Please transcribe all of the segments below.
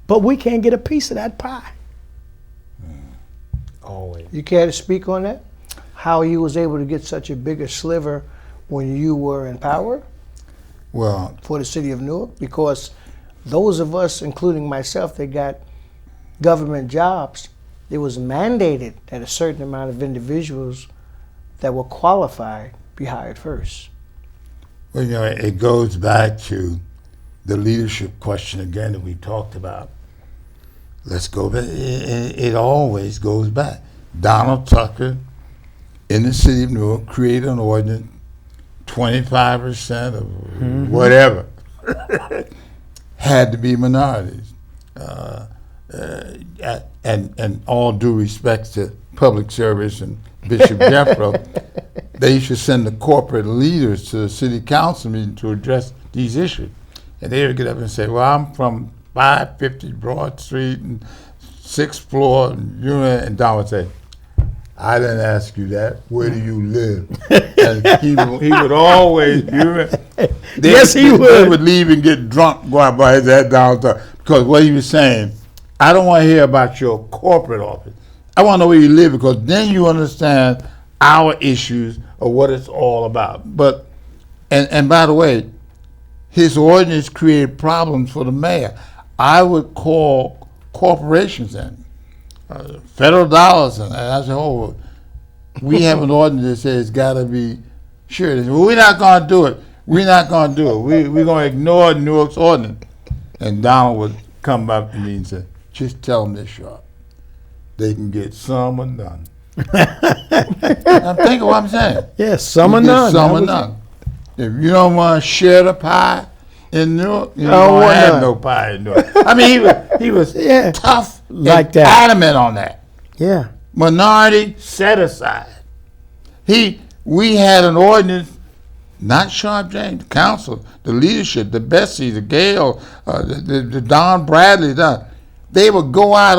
but we can't get a piece of that pie. Always. You care to speak on that? How you was able to get such a bigger sliver when you were in power? Well, for the city of Newark? Because those of us, including myself, that got government jobs, it was mandated that a certain amount of individuals that were qualified be hired first. well, it goes back to the leadership question again that we talked about. Let's go back. It always goes back. Donald Tucker in the city of Newark created an ordinance, 25% of whatever had to be minorities. And all due respect to public service and Bishop Jethro, they used to send the corporate leaders to the city council meeting to address these issues. And they would get up and say, well, I'm from 550 Broad Street and 6th floor, and Don would say, I didn't ask you that. Where do you live? And he would always, Yes, he would. They would leave and get drunk, go out by his head down, because what he was saying, I don't want to hear about your corporate office. I want to know where you live, because then you understand our issues or what it's all about. But, and by the way, his ordinance created problems for the mayor. I would call corporations in, federal dollars, and I said, oh, we have an ordinance that says it's got to be sure. They said, well, we're not going to do it. We're not going to do it. We're going to ignore Newark's ordinance. And Donald would come up to me and say, just tell them this, Sharpe. They can get some or none. I'm thinking what I'm saying. Yes, some or none. Some or none. If you don't want to share the pie in Newark, you don't have no pie in Newark. I mean, he was tough like and that. adamant on that. Yeah. Minority set aside. We had an ordinance, not Sharpe James, the council, the leadership, the Bessie, the Gale, the Don Bradley, they would go out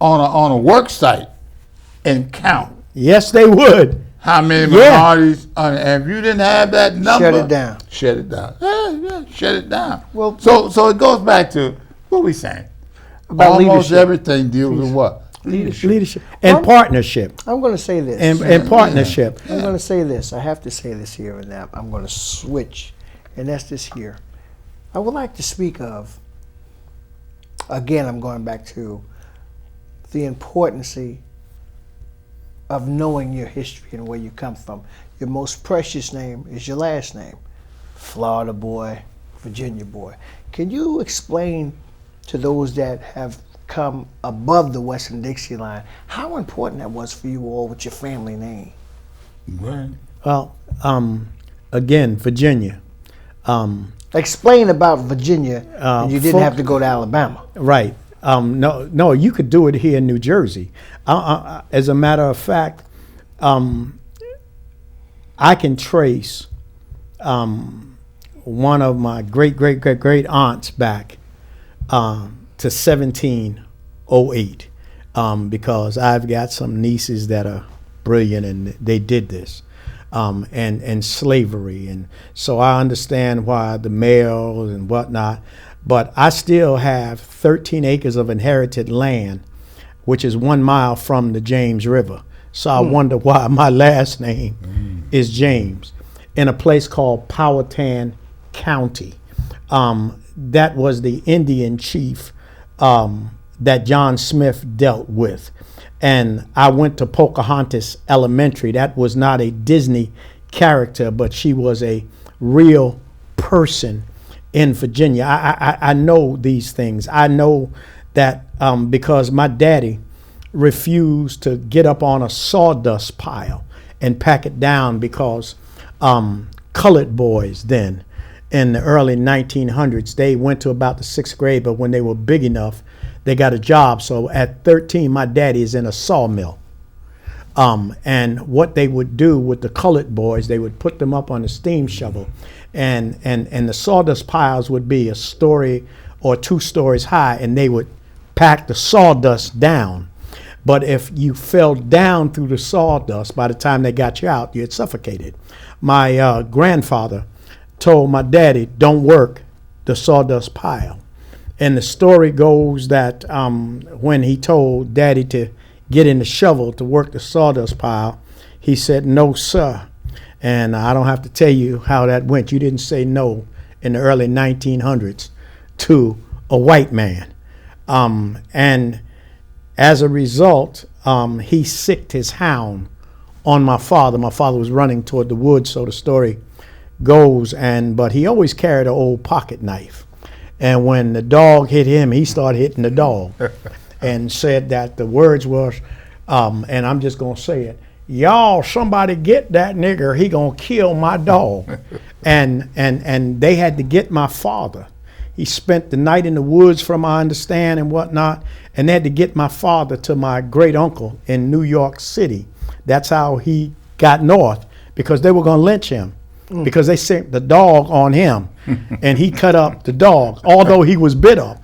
on a work site and count. Yes, they would. How many minorities? And if you didn't have that number, Shut it down. Shut it down. Yeah, shut it down. Well, so it goes back to what we saying. About Almost leadership. everything deals with what? Leadership. And partnership. I'm going to say this. And partnership. I'm going to say this. I have to say this here and now. I'm going to switch, and that's this here. I would like to speak of, again, I'm going back to the importance of knowing your history and where you come from. Your most precious name is your last name. Florida boy, Virginia boy. Can you explain to those that have come above the Western Dixie line how important that was for you all with your family name? Right. Well, again, Virginia. Explain about Virginia, and you didn't have to go to Alabama. Right. No, you could do it here in New Jersey. As a matter of fact, I can trace one of my great aunts back to 1708 because I've got some nieces that are brilliant and they did this. And slavery, and so I understand why the males and whatnot, but I still have 13 acres of inherited land, which is 1 mile from the James River. So I wonder why my last name is James, in a place called Powhatan County. That was the Indian chief that John Smith dealt with. And I went to Pocahontas Elementary. That was not a Disney character, but she was a real person in Virginia. I know these things. I know that because my daddy refused to get up on a sawdust pile and pack it down because colored boys then in the early 1900s, they went to about the 6th grade, but when they were big enough, they got a job. So at 13, my daddy is in a sawmill. And what they would do with the colored boys, they would put them up on a steam shovel. And the sawdust piles would be a story or 2 stories high, and they would pack the sawdust down. But if you fell down through the sawdust, by the time they got you out, you had suffocated. My grandfather told my daddy, don't work the sawdust pile. And the story goes that when he told Daddy to get in the shovel to work the sawdust pile, he said, "No, sir." And I don't have to tell you how that went. You didn't say no in the early 1900s to a white man. And as a result, he sicked his hound on my father. My father was running toward the woods, so the story goes. But he always carried an old pocket knife. And when the dog hit him, he started hitting the dog and said that the words was, and I'm just going to say it, "Y'all, somebody get that nigger. He gonna kill my dog." and they had to get my father. He spent the night in the woods, from I understand, and whatnot. And they had to get my father to my great uncle in New York City. That's how he got north, because they were gonna lynch him because they sent the dog on him, and he cut up the dog, although he was bit up.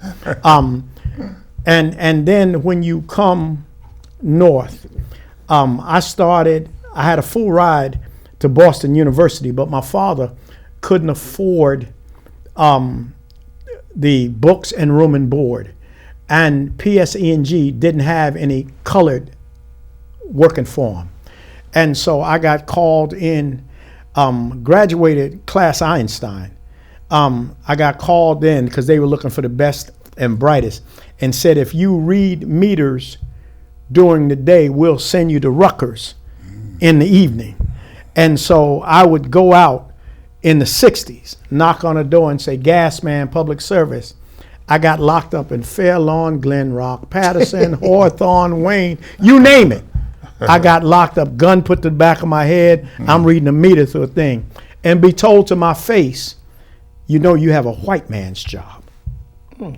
And then when you come north. I had a full ride to Boston University, but my father couldn't afford the books and room and board. And PSE&G didn't have any colored working for him. And so I got called in, graduated class Einstein. I got called in because they were looking for the best and brightest, and said, "If you read meters during the day, we'll send you to Rutgers in the evening." And so I would go out in the 60s, knock on a door and say, "Gas man, public service." I got locked up in Fair Lawn, Glen Rock, Patterson, Hawthorne, Wayne, you name it. I got locked up, gun put to the back of my head. I'm reading a meter through a thing, and be told to my face, "You know, you have a white man's job.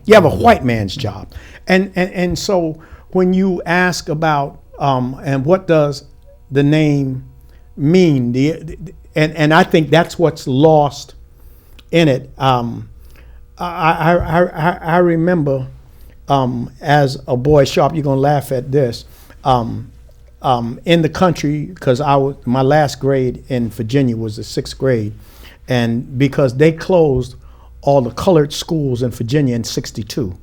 You have a white man's job." And so when you ask about and what does the name mean, and I think that's what's lost in it. I remember as a boy, Sharpe, you're gonna laugh at this. In the country, because my last grade in Virginia was the 6th grade, and because they closed all the colored schools in Virginia in '62.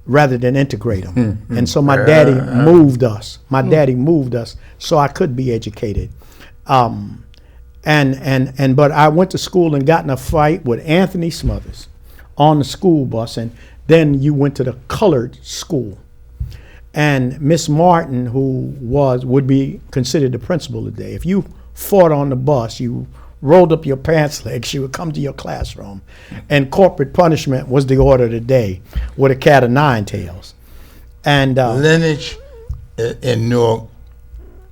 Rather than integrate them. And so my daddy moved us. My daddy moved us so I could be educated. But I went to school and got in a fight with Anthony Smothers on the school bus, and then you went to the colored school. And Miss Martin, who would be considered the principal today, if you fought on the bus, you rolled up your pants legs, she would come to your classroom, and corporate punishment was the order of the day with a cat of nine tails. And lineage in Newark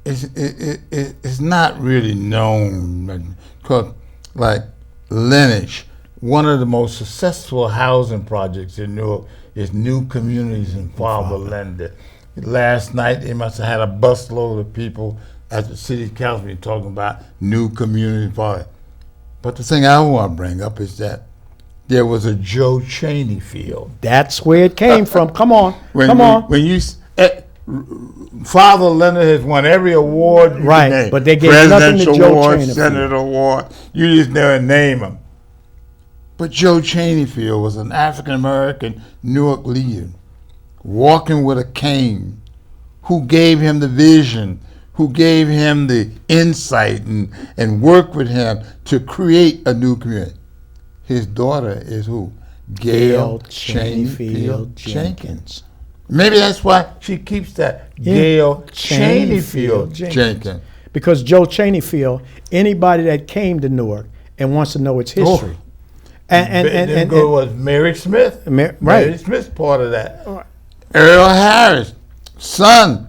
is not really known, because like lineage, one of the most successful housing projects in Newark is New Communities in Father Lender. Last night they must have had a busload of people at the city council meeting talking about New Community Father. But the thing I want to bring up is that there was a Joe Cheney field. That's where it came from. Come on, When you Father Leonard has won every award, right? But they gave nothing to Joe award, Cheney. Senate award. You just never name them. But Joe Cheney field was an African American Newark leader, walking with a cane, who gave him the vision, who gave him the insight and worked with him to create a new community. His daughter is who? Gail Cheney Field Jenkins. Maybe that's why she keeps that Gail Cheney Field Jenkins. Because Joe Cheney Field, anybody that came to Newark and wants to know its history. And was Mary Smith. Right. Mary Smith's part of that. Earl Harris, son,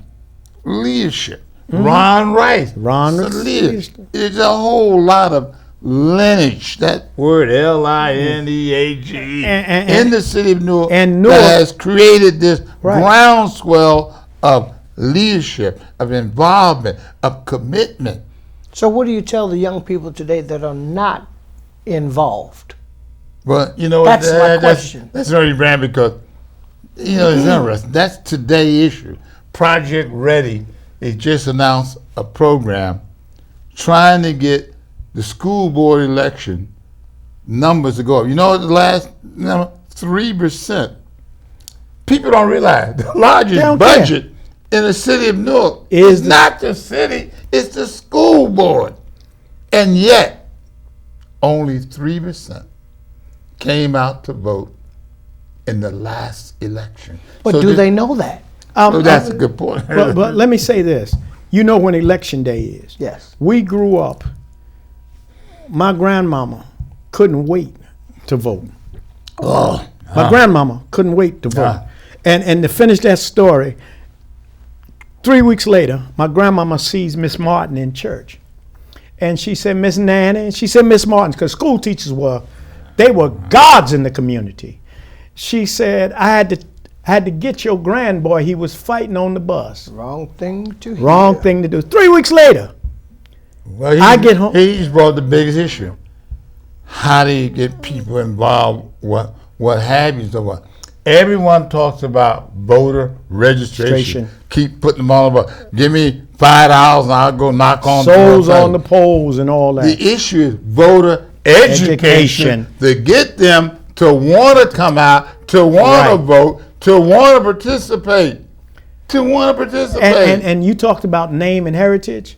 leadership. Ron Rice, leadership. It's a whole lot of lineage, that word Lineage, in the city of Newark, that has created this groundswell of leadership, of involvement, of commitment. So what do you tell the young people today that are not involved? Well, you know, that's my question. That's really brand, because, you know, it's interesting. That's today's issue. Project Ready, they just announced a program trying to get the school board election numbers to go up. You know what the last number? 3%. People don't realize the largest don't budget in the city of Newark is not the city, it's the school board. And yet, only 3% came out to vote in the last election. But do they know that? That's a good point. But let me say this. You know when election day is. Yes. We grew up, my grandmama couldn't wait to vote. My grandmama couldn't wait to vote. And to finish that story, 3 weeks later, my grandmama sees Miss Martin in church. And she said, Miss Nanny, and she said Miss Martin, because school teachers were gods in the community. She said, I had to get your grandboy. He was fighting on the bus. Wrong thing to hear. Wrong thing to do. 3 weeks later, Well, I get home. He's brought the biggest issue. How do you get people involved? What have you? So what? Everyone talks about voter registration. Keep putting them all about. Give me $5 and I'll go knock on Souls on the polls and all that. The issue is voter education to get them to want to come out, to want to vote, to want to participate, And you talked about name and heritage.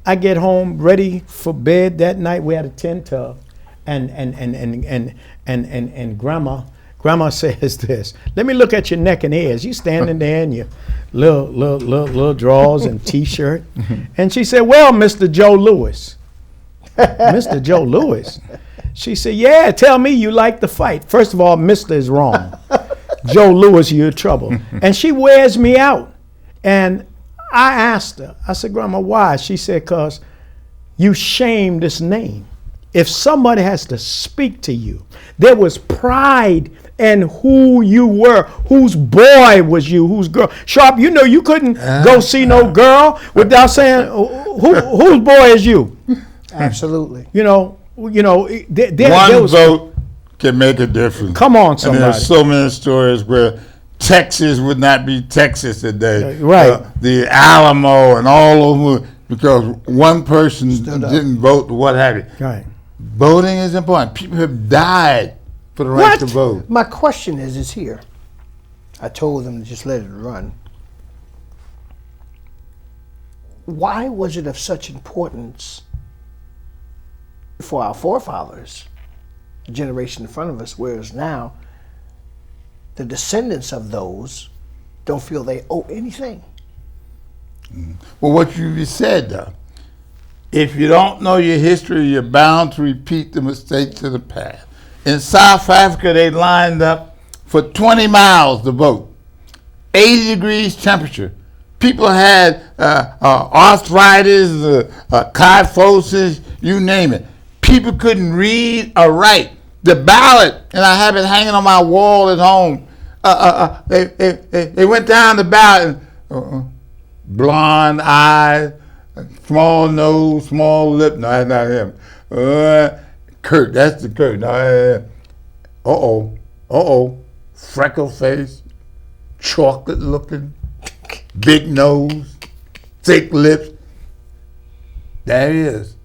I get home ready for bed that night. We had a tin tub, and grandma says this. Let me look at your neck and ears. You standing there in your little drawers and t-shirt, and she said, "Well, Mr. Joe Lewis." Mr. Joe Lewis. She said, "Yeah, tell me you like the fight." First of all, Mr. is wrong. Joe Lewis, you're in trouble. And she wears me out. And I asked her, I said, "Grandma, why?" She said, "'Cause you shame this name. If somebody has to speak to you, there was pride in who you were, whose boy was you, whose girl. Sharpe, you know you couldn't go see no girl without saying, whose boy is you?" Absolutely. One vote can make a difference. Come on, somebody. And there's so many stories where Texas would not be Texas today. Right. The Alamo and all over, because one person didn't vote, what have you. Right. Voting is important. People have died for the right to vote. My question is here. I told them to just let it run. Why was it of such importance for our forefathers, the generation in front of us, whereas now the descendants of those don't feel they owe anything? Well, what you said, though, if you don't know your history, you're bound to repeat the mistakes of the past. In South Africa, they lined up for 20 miles to vote. 80 degrees temperature. People had arthritis, kyphosis, you name it. People couldn't read or write. The ballot, and I have it hanging on my wall at home. They went down the ballot. Blonde eyes, small nose, small lip. No, that's not him. Kurt, that's the Kurt. No, freckle face, chocolate looking, big nose, thick lips. There he is,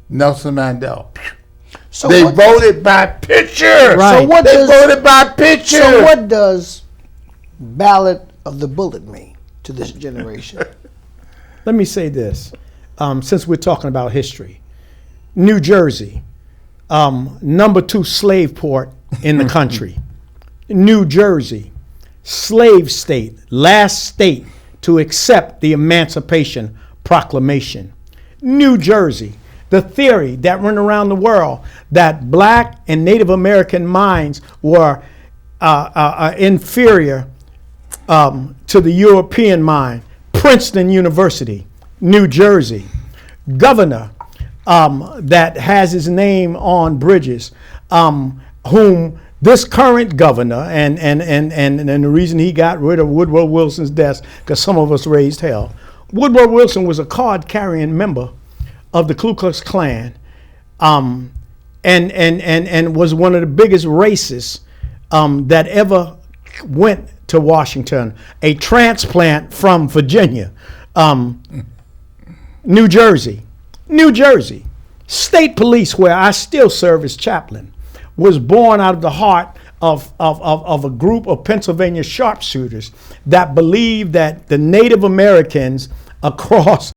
Nelson Mandela. So they voted by picture. Right. So They voted by picture. So what does ballot of the bullet mean to this generation? Let me say this, since we're talking about history. New Jersey, number 2 slave port in the country. New Jersey, slave state, last state to accept the Emancipation Proclamation. New Jersey, the theory that went around the world that black and Native American minds were inferior to the European mind. Princeton University, New Jersey, governor that has his name on bridges, whom this current governor, and the reason he got rid of Woodrow Wilson's desk, because some of us raised hell. Woodrow Wilson was a card-carrying member of the Ku Klux Klan, and was one of the biggest racists that ever went to Washington, a transplant from Virginia. New Jersey, State Police, where I still serve as chaplain, was born out of the heart of a group of Pennsylvania sharpshooters that believe that the Native Americans across